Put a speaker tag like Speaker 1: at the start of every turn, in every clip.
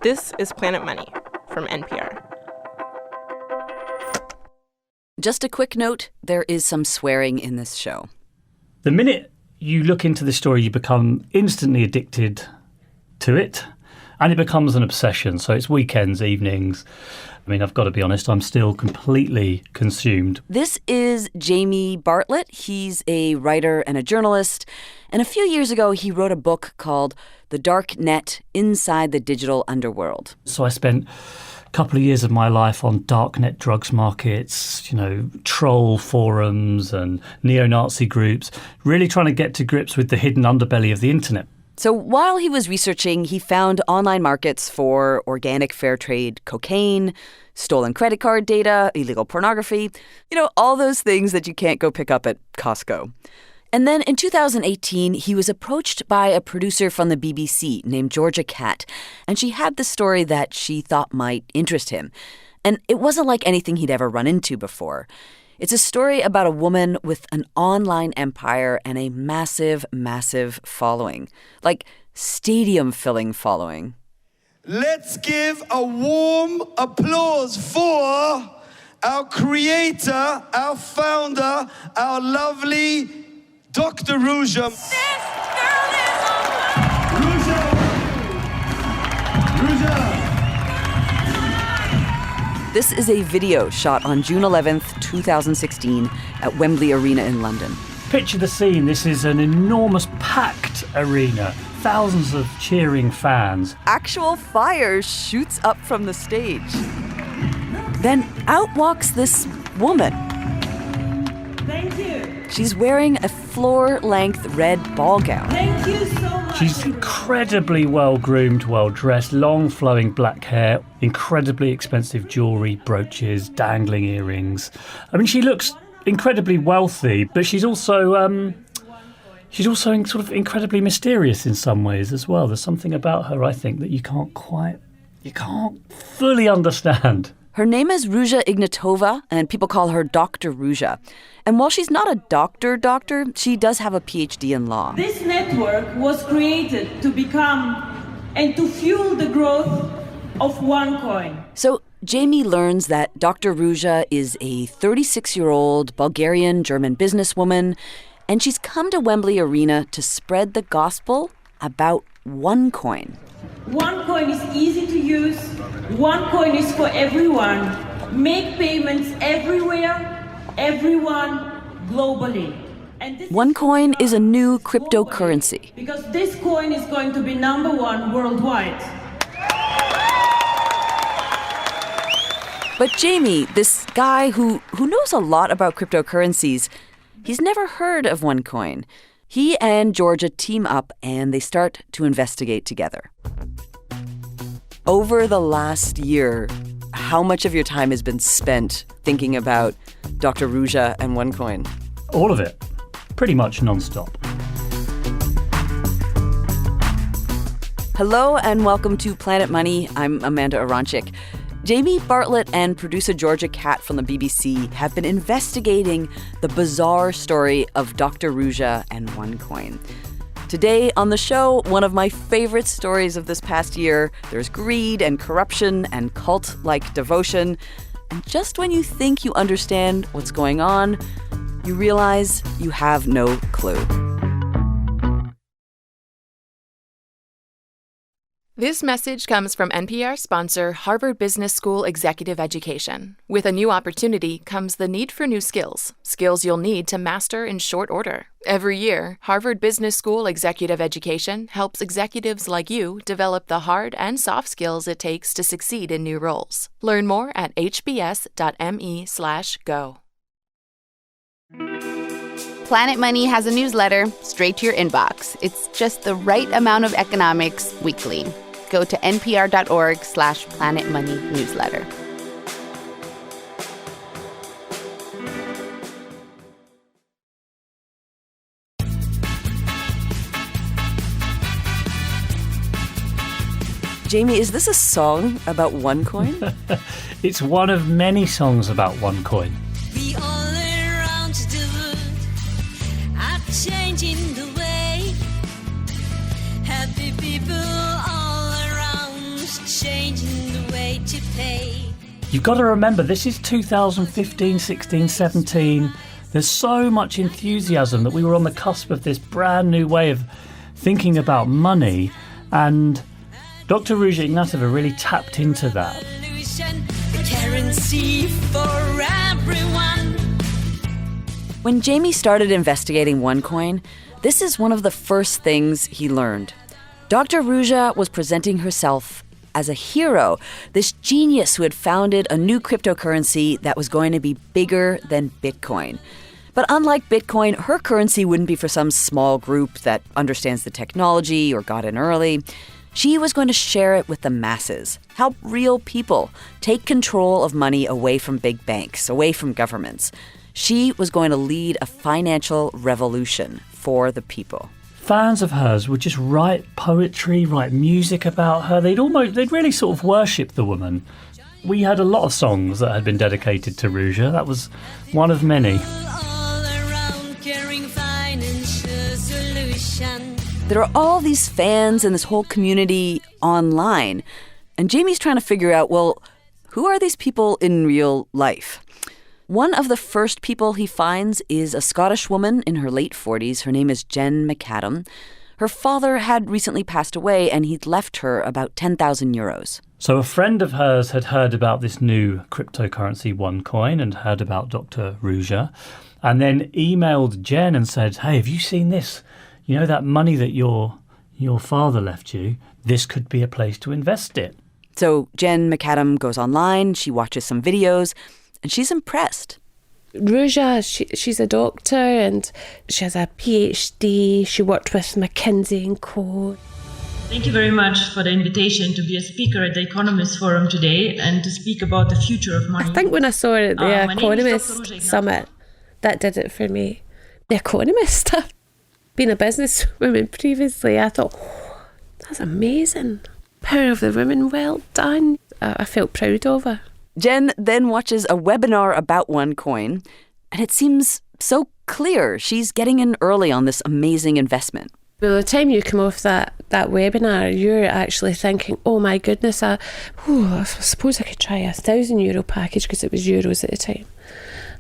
Speaker 1: This is Planet Money from NPR.
Speaker 2: Just a quick note, there is some swearing in this show.
Speaker 3: The minute you look into this story, you become instantly addicted to it, and it becomes an obsession. So it's weekends, evenings. I mean, I've got to be honest, I'm still completely consumed.
Speaker 2: This is Jamie Bartlett. He's a writer and a journalist. And a few years ago, he wrote a book called The Dark Net Inside the Digital Underworld.
Speaker 3: So I spent a couple of years of my life on darknet drugs markets, troll forums and neo-Nazi groups, really trying to get to grips with the hidden underbelly of the internet.
Speaker 2: So while he was researching, he found online markets for organic fair trade cocaine, stolen credit card data, illegal pornography, all those things that you can't go pick up at Costco. And then in 2018, he was approached by a producer from the BBC named Georgia Catt, and she had the story that she thought might interest him. And it wasn't like anything he'd ever run into before. It's a story about a woman with an online empire and a massive, massive following, like stadium-filling following.
Speaker 4: Let's give a warm applause for our creator, our founder, our lovely Dr. Ruja.
Speaker 5: This girl is on
Speaker 4: Ruja!
Speaker 2: This is a video shot on June 11th, 2016 at Wembley Arena in London.
Speaker 3: Picture the scene. This is an enormous packed arena, thousands of cheering fans.
Speaker 2: Actual fire shoots up from the stage. Then out walks this woman.
Speaker 5: Thank you.
Speaker 2: She's wearing a floor-length red ball gown.
Speaker 5: Thank you so much.
Speaker 3: She's incredibly well-groomed, well-dressed, long flowing black hair, incredibly expensive jewellery, brooches, dangling earrings. I mean, she looks incredibly wealthy, but she's also sort of incredibly mysterious in some ways as well. There's something about her, I think, that you can't fully understand.
Speaker 2: Her name is Ruja Ignatova, and people call her Dr. Ruja. And while she's not a doctor, she does have a PhD in law.
Speaker 5: This network was created to become and to fuel the growth of OneCoin.
Speaker 2: So Jamie learns that Dr. Ruja is a 36-year-old Bulgarian-German businesswoman, and she's come to Wembley Arena to spread the gospel about OneCoin.
Speaker 5: OneCoin is easy to use. OneCoin is for everyone. Make payments everywhere, everyone, globally. And this
Speaker 2: OneCoin is a new cryptocurrency.
Speaker 5: Because this coin is going to be #1 worldwide.
Speaker 2: But Jamie, this guy who knows a lot about cryptocurrencies, he's never heard of OneCoin. He and Georgia team up and they start to investigate together. Over the last year, how much of your time has been spent thinking about Dr. Ruja and OneCoin?
Speaker 3: All of it. Pretty much nonstop.
Speaker 2: Hello and welcome to Planet Money. I'm Amanda Aronchik. Jamie Bartlett and producer Georgia Catt from the BBC have been investigating the bizarre story of Dr. Ruja and OneCoin. Today on the show, one of my favorite stories of this past year. There's greed and corruption and cult-like devotion. And just when you think you understand what's going on, you realize you have no clue.
Speaker 6: This message comes from NPR sponsor Harvard Business School Executive Education. With a new opportunity comes the need for new skills you'll need to master in short order. Every year, Harvard Business School Executive Education helps executives like you develop the hard and soft skills it takes to succeed in new roles. Learn more at hbs.me/go.
Speaker 7: Planet Money has a newsletter straight to your inbox. It's just the right amount of economics weekly. Go to npr.org/planetmoneynewsletter.
Speaker 2: Jamie, is this a song about OneCoin?
Speaker 3: It's one of many songs about OneCoin.
Speaker 8: We all around the world are changing the way. Happy people all around change.
Speaker 3: You've got to remember, this is 2015, 16, 17. There's so much enthusiasm that we were on the cusp of this brand new way of thinking about money, and Dr. Ruja Ignatova really tapped into that.
Speaker 8: Currency for everyone.
Speaker 2: When Jamie started investigating OneCoin, this is one of the first things he learned. Dr. Ruja was presenting herself as a hero, this genius who had founded a new cryptocurrency that was going to be bigger than Bitcoin. But unlike Bitcoin, her currency wouldn't be for some small group that understands the technology or got in early. She was going to share it with the masses, help real people take control of money away from big banks, away from governments. She was going to lead a financial revolution for the people.
Speaker 3: Fans of hers would just write poetry, write music about her. They'd really sort of worship the woman. We had a lot of songs that had been dedicated to Ruja. That was one of many.
Speaker 2: There are all these fans and this whole community online. And Jamie's trying to figure out, well, who are these people in real life? One of the first people he finds is a Scottish woman in her late 40s. Her name is Jen McAdam. Her father had recently passed away, and he'd left her about 10,000 euros.
Speaker 3: So a friend of hers had heard about this new cryptocurrency OneCoin and heard about Dr. Ruja, and then emailed Jen and said, hey, have you seen this? You know that money that your father left you? This could be a place to invest it.
Speaker 2: So Jen McAdam goes online, she watches some videos, and she's impressed.
Speaker 9: Ruja, she's a doctor and she has a PhD. She worked with McKinsey & Co.
Speaker 10: Thank you very much for the invitation to be a speaker at the Economist Forum today and to speak about the future of money.
Speaker 9: I think when I saw it at the Economist Summit, that did it for me. The Economist. Being a businesswoman previously, I thought, oh, that's amazing. Power of the women, well done. I felt proud of her.
Speaker 2: Jen then watches a webinar about OneCoin, and it seems so clear she's getting in early on this amazing investment.
Speaker 9: By the time you come off that webinar, you're actually thinking, oh my goodness, I suppose I could try a €1,000 package because it was euros at the time,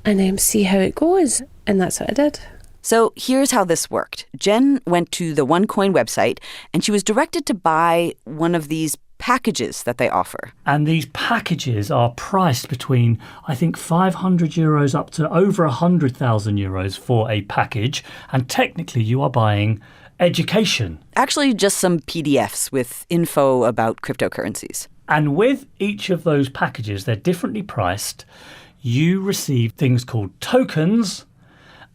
Speaker 9: and see how it goes. And that's what I did.
Speaker 2: So here's how this worked. Jen went to the OneCoin website, and she was directed to buy one of these packages that they offer.
Speaker 3: And these packages are priced between, I think, 500 euros up to over 100,000 euros for a package. And technically you are buying education.
Speaker 2: Actually, just some PDFs with info about cryptocurrencies.
Speaker 3: And with each of those packages, they're differently priced. You receive things called tokens,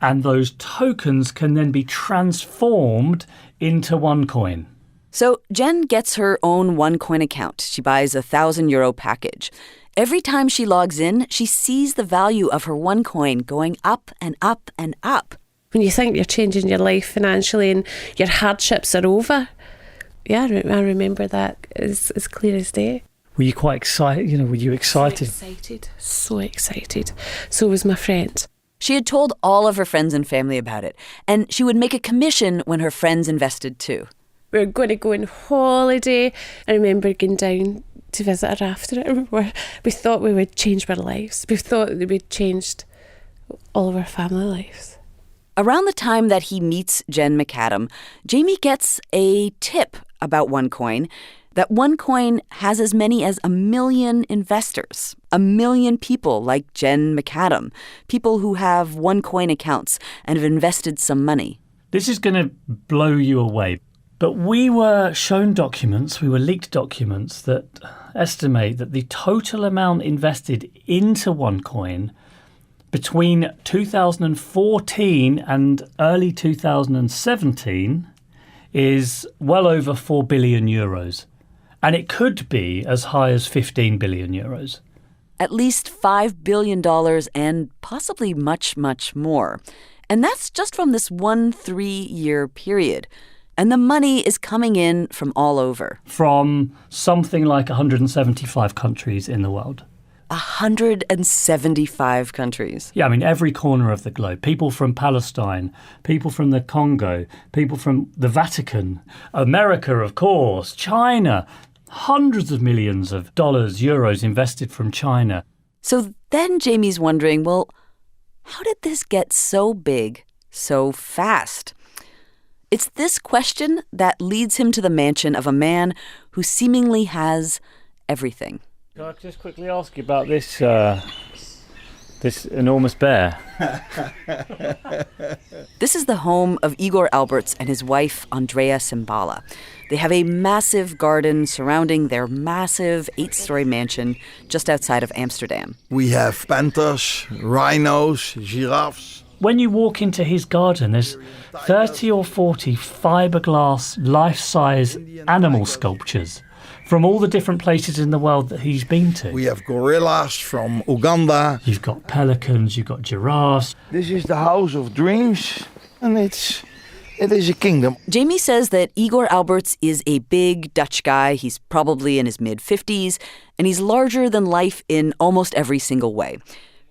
Speaker 3: and those tokens can then be transformed into OneCoin.
Speaker 2: So Jen gets her own OneCoin account. She buys a €1,000 package. Every time she logs in, she sees the value of her OneCoin going up and up and up.
Speaker 9: When you think you're changing your life financially and your hardships are over, yeah, I remember that as clear as day.
Speaker 3: Were you quite excited? Were you excited?
Speaker 9: So excited. So was my friend.
Speaker 2: She had told all of her friends and family about it, and she would make a commission when her friends invested too.
Speaker 9: We were going to go on holiday. I remember going down to visit her after it. We thought we would change our lives. We thought that we'd changed all of our family lives.
Speaker 2: Around the time that he meets Jen McAdam, Jamie gets a tip about OneCoin, that OneCoin has as many as 1 million investors, 1 million people like Jen McAdam, people who have OneCoin accounts and have invested some money.
Speaker 3: This is going to blow you away. But we were shown documents, we were leaked documents that estimate that the total amount invested into OneCoin between 2014 and early 2017 is well over 4 billion euros. And it could be as high as 15 billion euros.
Speaker 2: At least $5 billion and possibly much, much more. And that's just from this 1 3-year period. And the money is coming in from all over.
Speaker 3: From something like 175 countries in the world.
Speaker 2: 175 countries.
Speaker 3: Yeah, every corner of the globe. People from Palestine, people from the Congo, people from the Vatican, America, of course, China. Hundreds of millions of dollars, euros invested from China.
Speaker 2: So then Jamie's wondering, well, how did this get so big so fast? It's this question that leads him to the mansion of a man who seemingly has everything.
Speaker 3: Can I just quickly ask you about this enormous bear?
Speaker 2: This is the home of Igor Alberts and his wife, Andrea Simbala. They have a massive garden surrounding their massive 8-story mansion just outside of Amsterdam.
Speaker 4: We have panthers, rhinos, giraffes.
Speaker 3: When you walk into his garden, there's 30 or 40 fiberglass, life-size animal sculptures from all the different places in the world that he's been to.
Speaker 4: We have gorillas from Uganda.
Speaker 3: You've got pelicans, you've got giraffes.
Speaker 4: This is the house of dreams, and it is a kingdom.
Speaker 2: Jamie says that Igor Alberts is a big Dutch guy. He's probably in his mid-50s, and he's larger than life in almost every single way.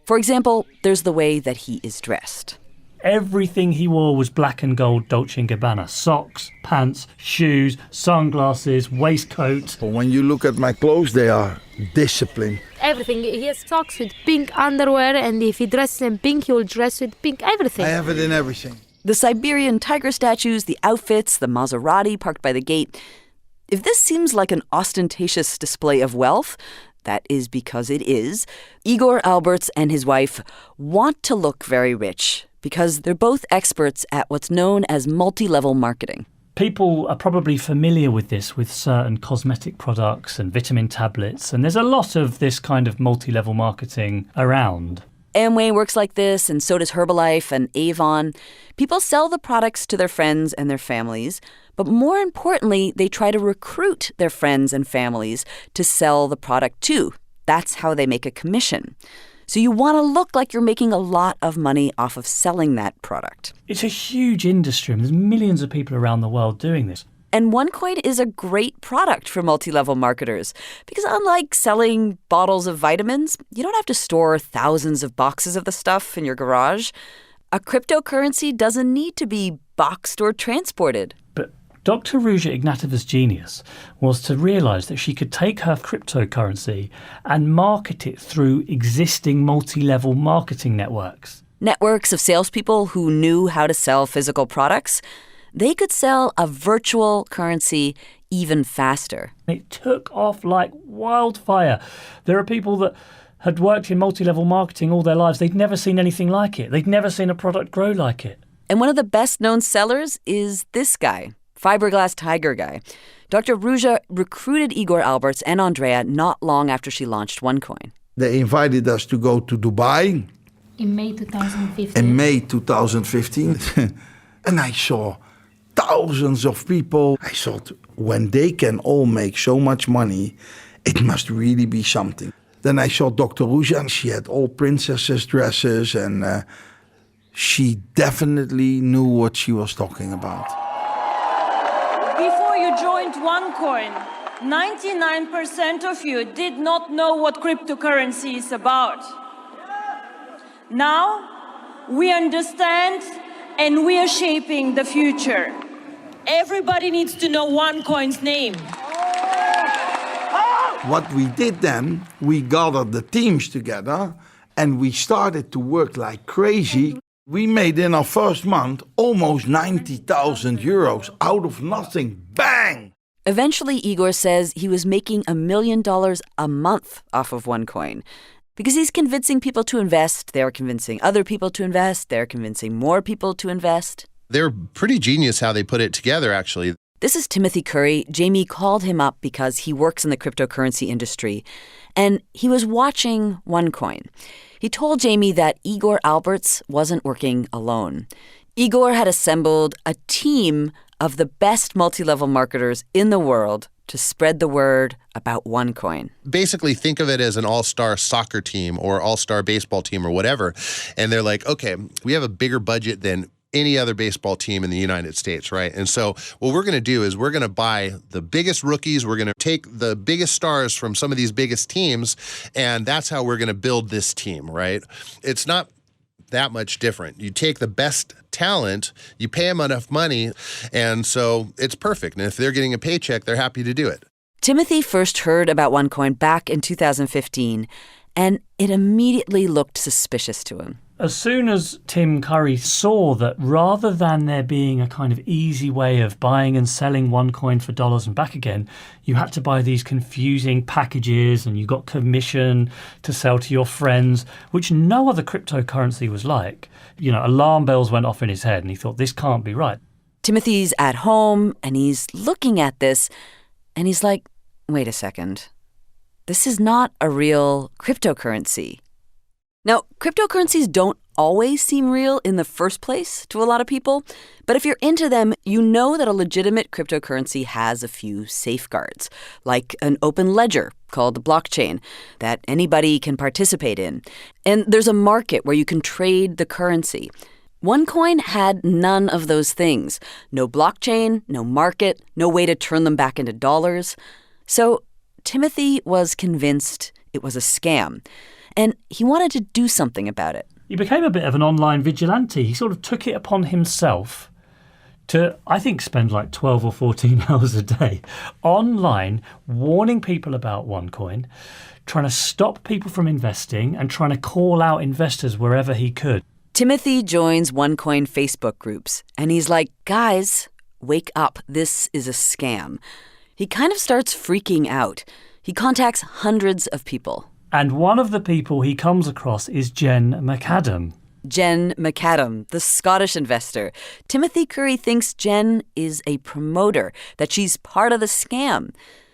Speaker 2: For example, there's the way that he is dressed.
Speaker 3: Everything he wore was black and gold Dolce & Gabbana. Socks, pants, shoes, sunglasses, waistcoat.
Speaker 4: But when you look at my clothes, they are disciplined.
Speaker 11: Everything. He has socks with pink underwear, and if he dresses in pink, he will dress with pink everything.
Speaker 4: I have it in everything.
Speaker 2: The Siberian tiger statues, the outfits, the Maserati parked by the gate. If this seems like an ostentatious display of wealth, that is because it is. Igor Alberts and his wife want to look very rich because they're both experts at what's known as multi-level marketing.
Speaker 3: People are probably familiar with this with certain cosmetic products and vitamin tablets, and there's a lot of this kind of multi-level marketing around.
Speaker 2: Amway works like this, and so does Herbalife and Avon. People sell the products to their friends and their families, but more importantly, they try to recruit their friends and families to sell the product too. That's how they make a commission. So you want to look like you're making a lot of money off of selling that product.
Speaker 3: It's a huge industry, and there's millions of people around the world doing this.
Speaker 2: And OneCoin is a great product for multi-level marketers because unlike selling bottles of vitamins, you don't have to store thousands of boxes of the stuff in your garage. A cryptocurrency doesn't need to be boxed or transported.
Speaker 3: But Dr. Ruja Ignatova's genius was to realize that she could take her cryptocurrency and market it through existing multi-level marketing networks.
Speaker 2: Networks of salespeople who knew how to sell physical products. They could sell a virtual currency even faster.
Speaker 3: It took off like wildfire. There are people that had worked in multi-level marketing all their lives. They'd never seen anything like it. They'd never seen a product grow like it.
Speaker 2: And one of the best-known sellers is this guy, Fiberglass Tiger guy. Dr. Ruja recruited Igor Alberts and Andrea not long after she launched OneCoin.
Speaker 4: They invited us to go to Dubai.
Speaker 11: In May 2015.
Speaker 4: In May 2015. And I saw thousands of people. I thought, when they can all make so much money, it must really be something. Then I saw Dr. Ruja, and she had all princesses dresses, and she definitely knew what she was talking about.
Speaker 5: Before you joined OneCoin, 99% of you did not know what cryptocurrency is about. Now, we understand and we are shaping the future. Everybody needs to know OneCoin's name.
Speaker 4: What we did then, we gathered the teams together and we started to work like crazy. We made in our first month almost 90,000 euros out of nothing. Bang!
Speaker 2: Eventually, Igor says he was making $1 million a month off of OneCoin. Because he's convincing people to invest, they're convincing other people to invest, they're convincing more people to invest.
Speaker 12: They're pretty genius how they put it together, actually.
Speaker 2: This is Timothy Curry. Jamie called him up because he works in the cryptocurrency industry, and he was watching OneCoin. He told Jamie that Igor Alberts wasn't working alone. Igor had assembled a team of the best multi-level marketers in the world to spread the word about OneCoin.
Speaker 12: Basically, think of it as an all-star soccer team or all-star baseball team or whatever. And they're like, okay, we have a bigger budget than any other baseball team in the United States, right? And so what we're going to do is we're going to buy the biggest rookies. We're going to take the biggest stars from some of these biggest teams, and that's how we're going to build this team, right? It's not that much different. You take the best talent, you pay them enough money, and so it's perfect. And if they're getting a paycheck, they're happy to do it.
Speaker 2: Timothy first heard about OneCoin back in 2015, and it immediately looked suspicious to him.
Speaker 3: As soon as Tim Curry saw that rather than there being a kind of easy way of buying and selling OneCoin for dollars and back again, you had to buy these confusing packages and you got commission to sell to your friends, which no other cryptocurrency was like. You know, alarm bells went off in his head and he thought, this can't be right.
Speaker 2: Timothy's at home and he's looking at this and he's like, wait a second. This is not a real cryptocurrency. Now, cryptocurrencies don't always seem real in the first place to a lot of people, but if you're into them, you know that a legitimate cryptocurrency has a few safeguards, like an open ledger called the blockchain that anybody can participate in. And there's a market where you can trade the currency. OneCoin had none of those things. No blockchain, no market, no way to turn them back into dollars. So Timothy was convinced it was a scam. And he wanted to do something about it.
Speaker 3: He became a bit of an online vigilante. He sort of took it upon himself to, I think, spend like 12 or 14 hours a day online warning people about OneCoin, trying to stop people from investing and trying to call out investors wherever he could.
Speaker 2: Timothy joins OneCoin Facebook groups, and he's like, guys, wake up. This is a scam. He kind of starts freaking out. He contacts hundreds of people.
Speaker 3: And one of the people he comes across is Jen McAdam.
Speaker 2: Jen McAdam, the Scottish investor. Timothy Curry thinks Jen is a promoter, that she's part of the scam.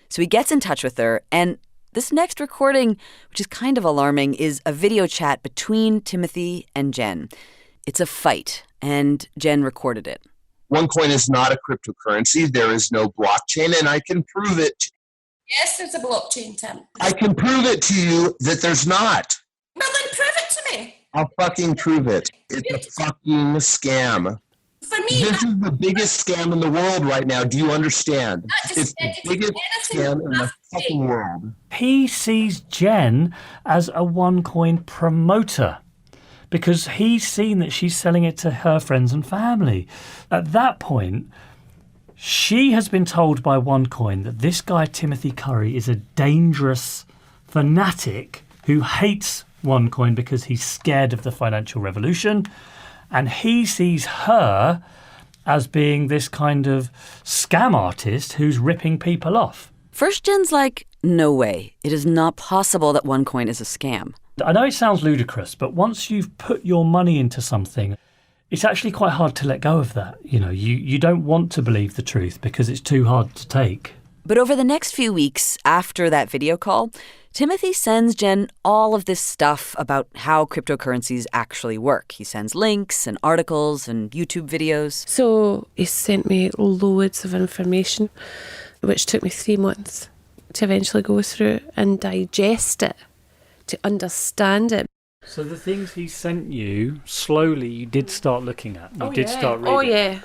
Speaker 2: So he gets in touch with her, and this next recording, which is kind of alarming, is a video chat between Timothy and Jen. It's a fight, and Jen recorded it.
Speaker 13: OneCoin is not a cryptocurrency. There is no blockchain, and I can prove it.
Speaker 14: Yes, there's a blockchain, Tim.
Speaker 13: I can prove it to you that there's not.
Speaker 14: Well, then prove it to me.
Speaker 13: I'll fucking prove it. It's a fucking scam.
Speaker 14: For me,
Speaker 13: this is the biggest scam in the world right now. Do you understand? It's the biggest scam in the fucking world.
Speaker 3: He sees Jen as a OneCoin promoter because he's seen that she's selling it to her friends and family. At that point, she has been told by OneCoin that this guy, Timothy Curry, is a dangerous fanatic who hates OneCoin because he's scared of the financial revolution. And he sees her as being this kind of scam artist who's ripping people off.
Speaker 2: First, Jen's like, no way. It is not possible that OneCoin is a scam.
Speaker 3: I know it sounds ludicrous, but once you've put your money into something, it's actually quite hard to let go of that. You know, you don't want to believe the truth because it's too hard to take.
Speaker 2: But over the next few weeks after that video call, Timothy sends Jen all of this stuff about how cryptocurrencies actually work. He sends links and articles and YouTube videos.
Speaker 9: So he sent me loads of information, which took me 3 months to eventually go through and digest it, to understand it.
Speaker 3: So the things he sent you, slowly you did start looking at. You did start reading.
Speaker 9: Oh, yeah.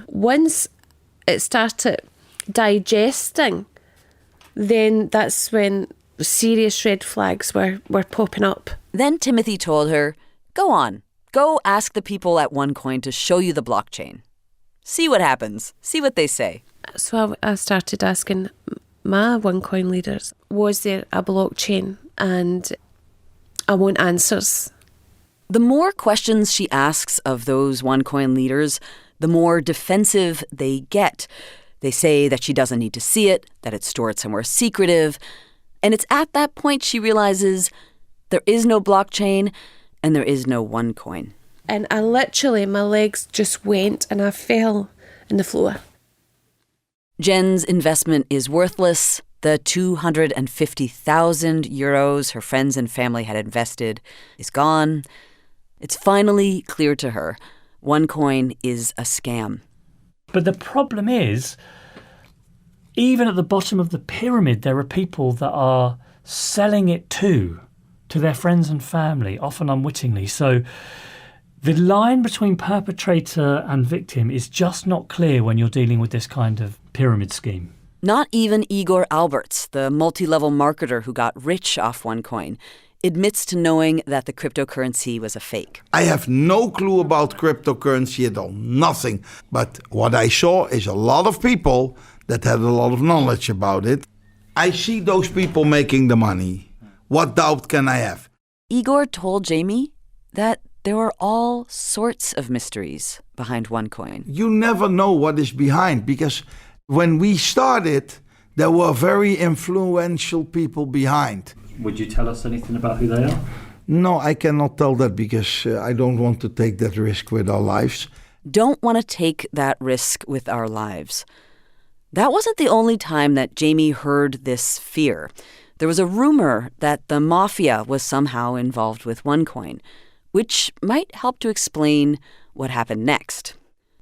Speaker 9: Once it started digesting, then that's when serious red flags were popping up.
Speaker 2: Then Timothy told her, go on. Go ask the people at OneCoin to show you the blockchain. See what happens. See what they say.
Speaker 9: So I started asking my OneCoin leaders, was there a blockchain? And I want answers.
Speaker 2: The more questions she asks of those OneCoin leaders, the more defensive they get. They say that she doesn't need to see it, that it's stored somewhere secretive. And it's at that point she realizes there is no blockchain and there is no OneCoin.
Speaker 9: And I literally, my legs just went and I fell on the floor.
Speaker 2: Jen's investment is worthless. The 250,000 euros her friends and family had invested is gone. It's finally clear to her OneCoin is a scam.
Speaker 3: But the problem is, even at the bottom of the pyramid, there are people that are selling it to their friends and family, often unwittingly. So the line between perpetrator and victim is just not clear when you're dealing with this kind of pyramid scheme.
Speaker 2: Not even Igor Alberts, the multi-level marketer who got rich off OneCoin, admits to knowing that the cryptocurrency was a fake.
Speaker 4: I have no clue about cryptocurrency at all, nothing. But what I saw is a lot of people that had a lot of knowledge about it. I see those people making the money. What doubt can I have?
Speaker 2: Igor told Jamie that there were all sorts of mysteries behind OneCoin.
Speaker 4: You never know what is behind, because when we started, there were very influential people behind.
Speaker 3: Would you tell us anything about who they are?
Speaker 4: No, I cannot tell that because I don't want to take that risk with our lives.
Speaker 2: Don't want to take that risk with our lives. That wasn't the only time that Jamie heard this fear. There was a rumor that the mafia was somehow involved with OneCoin, which might help to explain what happened next.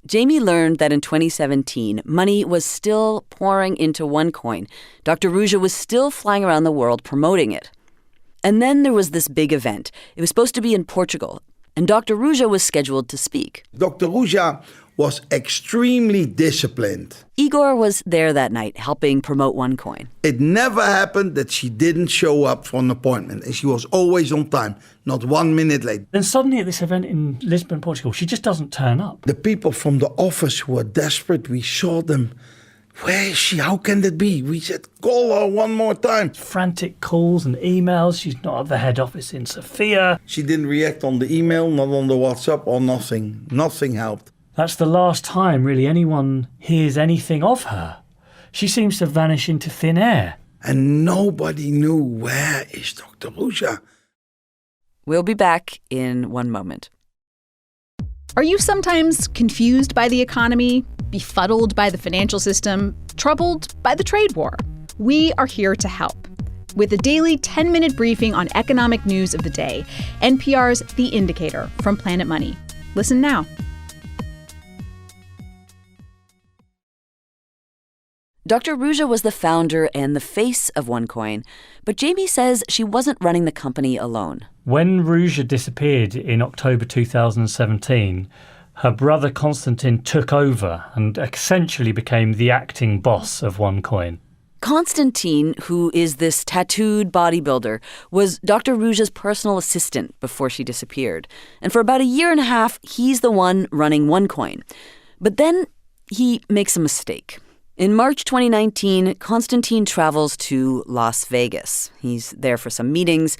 Speaker 2: Jamie learned that in 2017, money was still pouring into OneCoin. Dr. Ruja was still flying around the world promoting it. And then there was this big event. It was supposed to be in Portugal, and Dr. Ruja was scheduled to speak.
Speaker 4: Dr. Ruja was extremely disciplined.
Speaker 2: Igor was there that night, helping promote OneCoin.
Speaker 4: It never happened that she didn't show up for an appointment, and she was always on time, not 1 minute late.
Speaker 3: Then suddenly at this event in Lisbon, Portugal, she just doesn't turn up.
Speaker 4: The people from the office who were desperate, we saw them. Where is she? How can that be? We said, call her one more time.
Speaker 3: Frantic calls and emails. She's not at the head office in Sofia.
Speaker 4: She didn't react on the email, not on the WhatsApp, or nothing. Nothing helped.
Speaker 3: That's the last time, really, anyone hears anything of her. She seems to vanish into thin air.
Speaker 4: And nobody knew, where is Dr. Ruja?
Speaker 2: We'll be back in one moment.
Speaker 15: Are you sometimes confused by the economy, befuddled by the financial system, troubled by the trade war? We are here to help. With a daily 10-minute briefing on economic news of the day, NPR's The Indicator from Planet Money. Listen now.
Speaker 2: Dr. Ruja was the founder and the face of OneCoin, but Jamie says she wasn't running the company alone.
Speaker 3: When Ruja disappeared in October 2017, her brother Konstantin took over and essentially became the acting boss of OneCoin.
Speaker 2: Konstantin, who is this tattooed bodybuilder, was Dr. Ruja's personal assistant before she disappeared. And for about a year and a half, he's the one running OneCoin. But then he makes a mistake. In March 2019, Konstantin travels to Las Vegas. He's there for some meetings,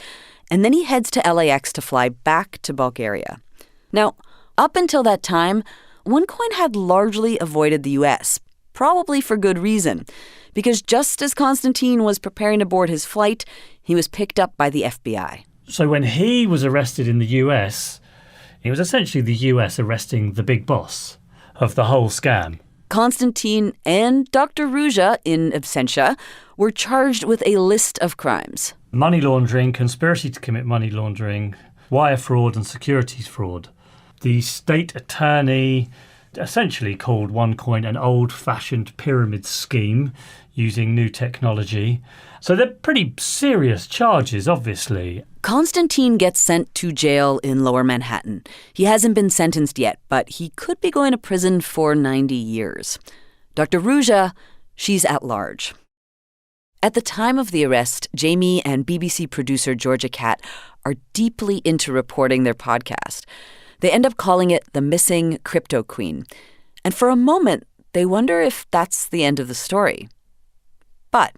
Speaker 2: and then he heads to LAX to fly back to Bulgaria. Now, up until that time, OneCoin had largely avoided the U.S., probably for good reason, because just as Konstantin was preparing to board his flight, he was picked up by the FBI.
Speaker 3: So when he was arrested in the U.S., it was essentially the U.S. arresting the big boss of the whole scam.
Speaker 2: Konstantin and Dr. Ruja, in absentia, were charged with a list of crimes.
Speaker 3: Money laundering, conspiracy to commit money laundering, wire fraud and securities fraud. The state attorney essentially called OneCoin an old-fashioned pyramid scheme using new technology. So they're pretty serious charges, obviously.
Speaker 2: Konstantin gets sent to jail in Lower Manhattan. He hasn't been sentenced yet, but he could be going to prison for 90 years. Dr. Ruja, she's at large. At the time of the arrest, Jamie and BBC producer Georgia Catt are deeply into reporting their podcast. They end up calling it The Missing CryptoQueen. And for a moment, they wonder if that's the end of the story. But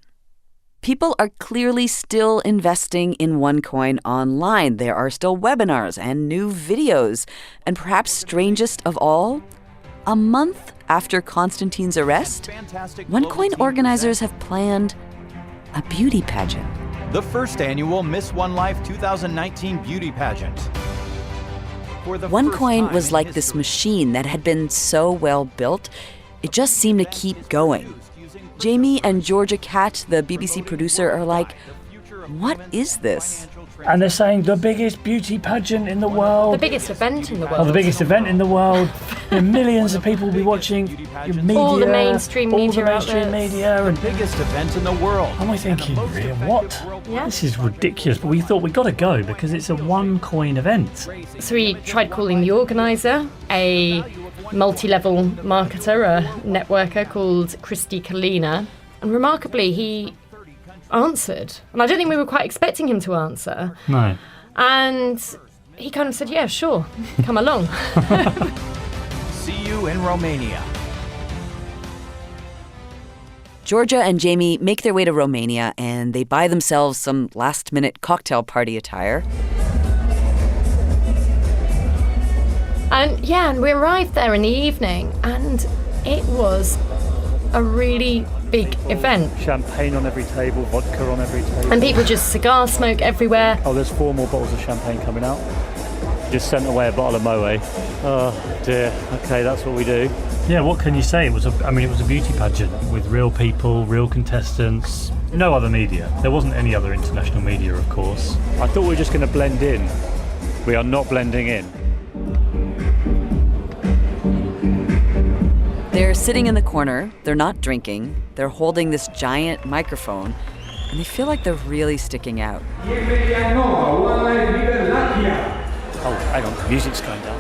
Speaker 2: people are clearly still investing in OneCoin online. There are still webinars and new videos. And perhaps strangest of all, a month after Konstantin's arrest, OneCoin organizers have planned a beauty pageant.
Speaker 16: The first annual Miss One Life 2019 beauty pageant.
Speaker 2: OneCoin was like this machine that had been so well built, it just seemed to keep going. Jamie and Georgia Catt, the BBC producer, are like, what is this?
Speaker 3: And they're saying the biggest beauty pageant in the world.
Speaker 11: The biggest event in the world.
Speaker 3: Oh, the biggest event in the world. Millions of people will be watching your media.
Speaker 11: All the mainstream media.
Speaker 3: All the mainstream media.
Speaker 16: And the biggest event in the world.
Speaker 3: And we're thinking, really, what? Yeah. This is ridiculous. But we thought we've got to go because it's a OneCoin event.
Speaker 11: So we tried calling the organiser, a multi-level marketer, a networker called Christy Kalina. And remarkably, he answered. And I don't think we were quite expecting him to answer.
Speaker 3: No.
Speaker 11: And he kind of said, yeah, sure, come along.
Speaker 16: See you in Romania.
Speaker 2: Georgia and Jamie make their way to Romania, and they buy themselves some last-minute cocktail party attire.
Speaker 11: And we arrived there in the evening, and it was a really big event.
Speaker 3: Champagne on every table, vodka on every table.
Speaker 11: And people just cigar smoke everywhere.
Speaker 3: Oh, there's 4 more bottles of champagne coming out. Just sent away a bottle of Moet. Oh dear. Okay, that's what we do. Yeah, what can you say? It was a beauty pageant with real people, real contestants. No other media. There wasn't any other international media, of course. I thought we were just going to blend in. We are not blending in.
Speaker 2: They're sitting in the corner, they're not drinking, they're holding this giant microphone, and they feel like they're really sticking out.
Speaker 3: Oh, hang on, the music's going down.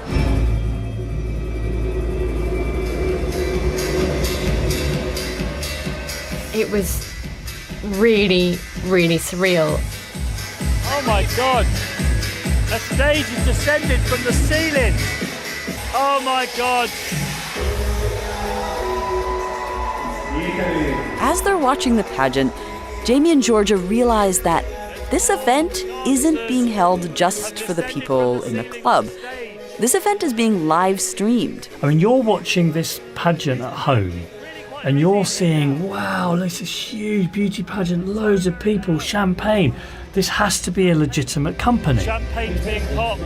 Speaker 11: It was really, really surreal.
Speaker 3: Oh my God! A stage has descended from the ceiling! Oh my God!
Speaker 2: As they're watching the pageant, Jamie and Georgia realize that this event isn't being held just for the people in the club. This event is being live streamed.
Speaker 3: I mean, you're watching this pageant at home and you're seeing, wow, this is huge beauty pageant, loads of people, champagne. This has to be a legitimate company. Champagne's being popped.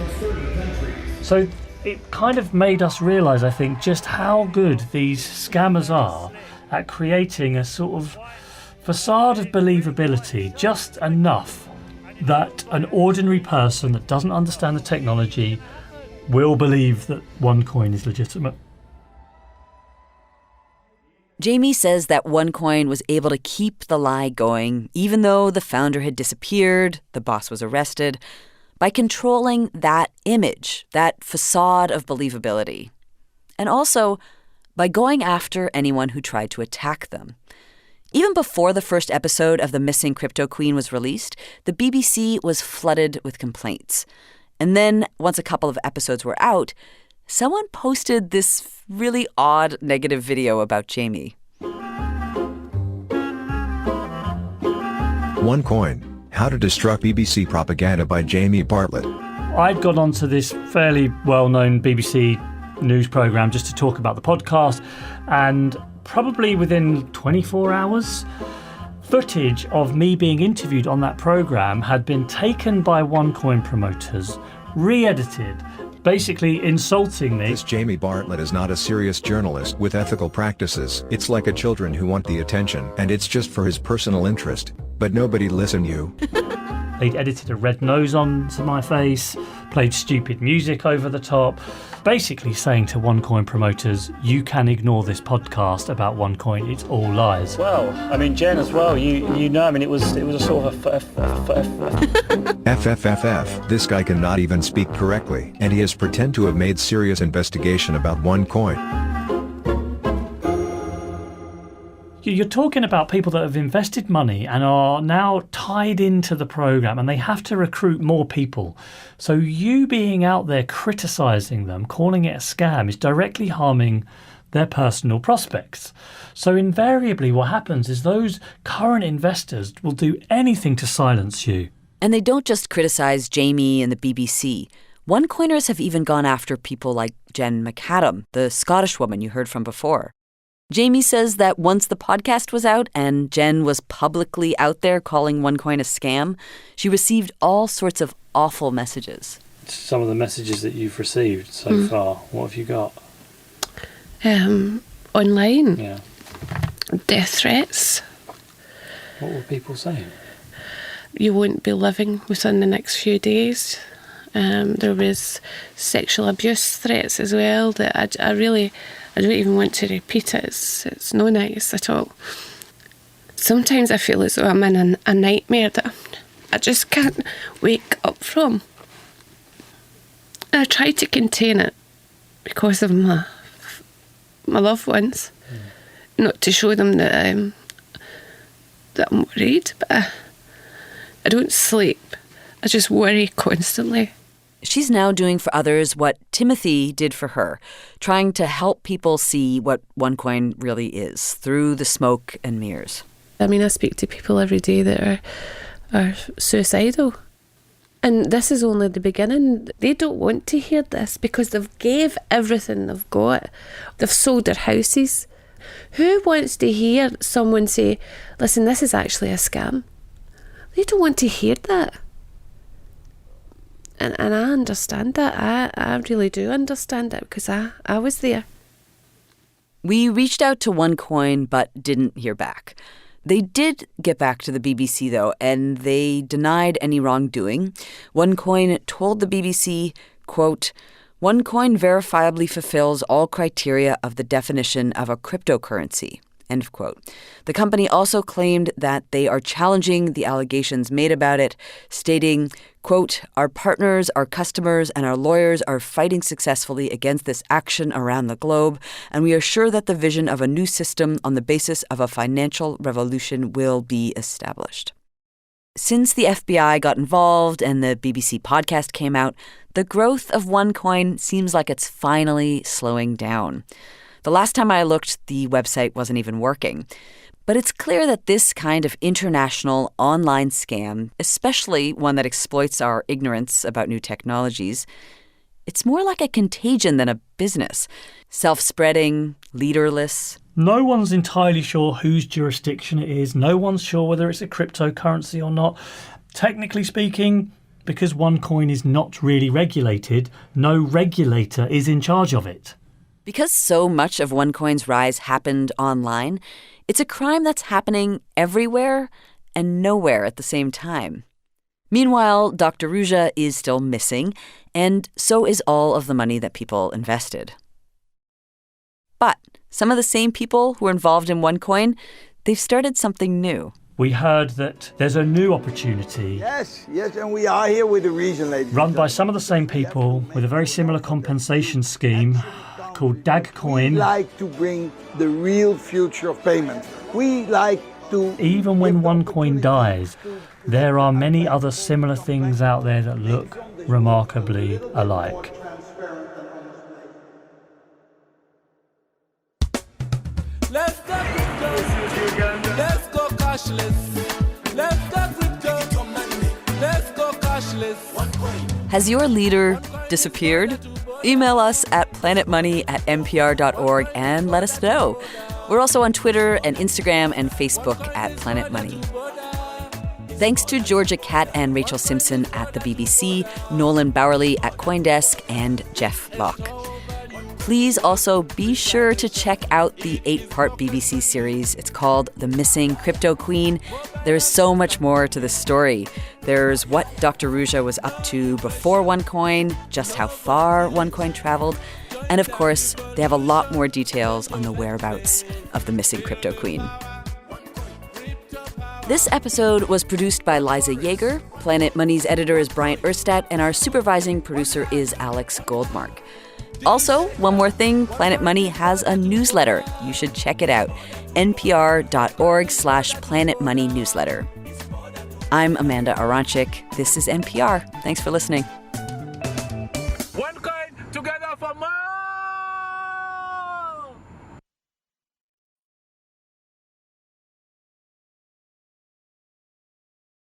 Speaker 3: So it kind of made us realise, I think, just how good these scammers are at creating a sort of facade of believability, just enough that an ordinary person that doesn't understand the technology will believe that OneCoin is legitimate.
Speaker 2: Jamie says that OneCoin was able to keep the lie going, even though the founder had disappeared, the boss was arrested, by controlling that image, that facade of believability. And also by going after anyone who tried to attack them. Even before the first episode of The Missing CryptoQueen was released, the BBC was flooded with complaints. And then, once a couple of episodes were out, someone posted this really odd negative video about Jamie.
Speaker 17: OneCoin, How to Destruct BBC Propaganda by Jamie Bartlett.
Speaker 3: I'd got onto this fairly well-known BBC news programme just to talk about the podcast, and probably within 24 hours, footage of me being interviewed on that programme had been taken by OneCoin promoters, re-edited, basically insulting me.
Speaker 17: This Jamie Bartlett is not a serious journalist with ethical practices. It's like a children who want the attention, and it's just for his personal interest. But nobody listen you.
Speaker 3: They'd edited a red nose onto my face, played stupid music over the top, basically saying to OneCoin promoters, you can ignore this podcast about OneCoin, it's all lies. Well, I mean, Jen as well, you know, I mean, it was a sort of
Speaker 17: FFFF, this guy cannot even speak correctly, and he has pretend to have made serious investigation about OneCoin.
Speaker 3: You're talking about people that have invested money and are now tied into the program, and they have to recruit more people. So you being out there criticising them, calling it a scam, is directly harming their personal prospects. So invariably what happens is those current investors will do anything to silence you.
Speaker 2: And they don't just criticise Jamie and the BBC. OneCoiners have even gone after people like Jen McAdam, the Scottish woman you heard from before. Jamie says that once the podcast was out and Jen was publicly out there calling OneCoin a scam, she received all sorts of awful messages.
Speaker 3: Some of the messages that you've received so far, what have you got?
Speaker 9: Online.
Speaker 3: Yeah.
Speaker 9: Death threats.
Speaker 3: What were people saying?
Speaker 9: You won't be living within the next few days. There was sexual abuse threats as well that I don't even want to repeat it. It's no nice at all. Sometimes I feel as though I'm in a nightmare that I just can't wake up from. And I try to contain it because of my loved ones, not to show them that I'm worried, but I don't sleep. I just worry constantly.
Speaker 2: She's now doing for others what Timothy did for her, trying to help people see what OneCoin really is through the smoke and mirrors.
Speaker 9: I mean, I speak to people every day that are suicidal. And this is only the beginning. They don't want to hear this because they've gave everything they've got. They've sold their houses. Who wants to hear someone say, listen, this is actually a scam? They don't want to hear that. And I understand that. I really do understand it because I was there.
Speaker 2: We reached out to OneCoin but didn't hear back. They did get back to the BBC, though, and they denied any wrongdoing. OneCoin told the BBC, quote, OneCoin verifiably fulfills all criteria of the definition of a cryptocurrency, end of quote. The company also claimed that they are challenging the allegations made about it, stating, quote, our partners, our customers, and our lawyers are fighting successfully against this action around the globe, and we are sure that the vision of a new system on the basis of a financial revolution will be established. Since the FBI got involved and the BBC podcast came out, the growth of OneCoin seems like it's finally slowing down. The last time I looked, the website wasn't even working. But it's clear that this kind of international online scam, especially one that exploits our ignorance about new technologies, it's more like a contagion than a business. Self-spreading, leaderless.
Speaker 3: No one's entirely sure whose jurisdiction it is. No one's sure whether it's a cryptocurrency or not. Technically speaking, because OneCoin is not really regulated, no regulator is in charge of it.
Speaker 2: Because so much of OneCoin's rise happened online, it's a crime that's happening everywhere and nowhere at the same time. Meanwhile, Dr. Ruja is still missing, and so is all of the money that people invested. But some of the same people who are involved in OneCoin, they've started something new.
Speaker 3: We heard that there's a new opportunity.
Speaker 4: Yes, and we are here with a reason, ladies.
Speaker 3: Run by some of the same people with a very similar compensation scheme called DagCoin.
Speaker 4: We like to bring the real future of payment. We like to...
Speaker 3: Even when OneCoin dies, there are many other similar things out there that look remarkably alike.
Speaker 18: Let's go crypto. Let's go cashless. Let's go crypto. Let's go cashless.
Speaker 2: Has your leader disappeared? Email us at planetmoney@npr.org and let us know. We're also on Twitter and Instagram and Facebook at Planet Money. Thanks to Georgia Catt and Rachel Simpson at the BBC, Nolan Bowerly at CoinDesk, and Jeff Locke. Please also be sure to check out the 8-part BBC series. It's called The Missing CryptoQueen. There's so much more to this story. There's what Dr. Ruja was up to before OneCoin, just how far OneCoin traveled, and of course, they have a lot more details on the whereabouts of the missing CryptoQueen. This episode was produced by Liza Yeager. Planet Money's editor is Bryant Erstadt, and our supervising producer is Alex Goldmark. Also, one more thing, Planet Money has a newsletter. You should check it out. npr.org/Planet Money newsletter. I'm Amanda Aronczyk. This is NPR. Thanks for listening.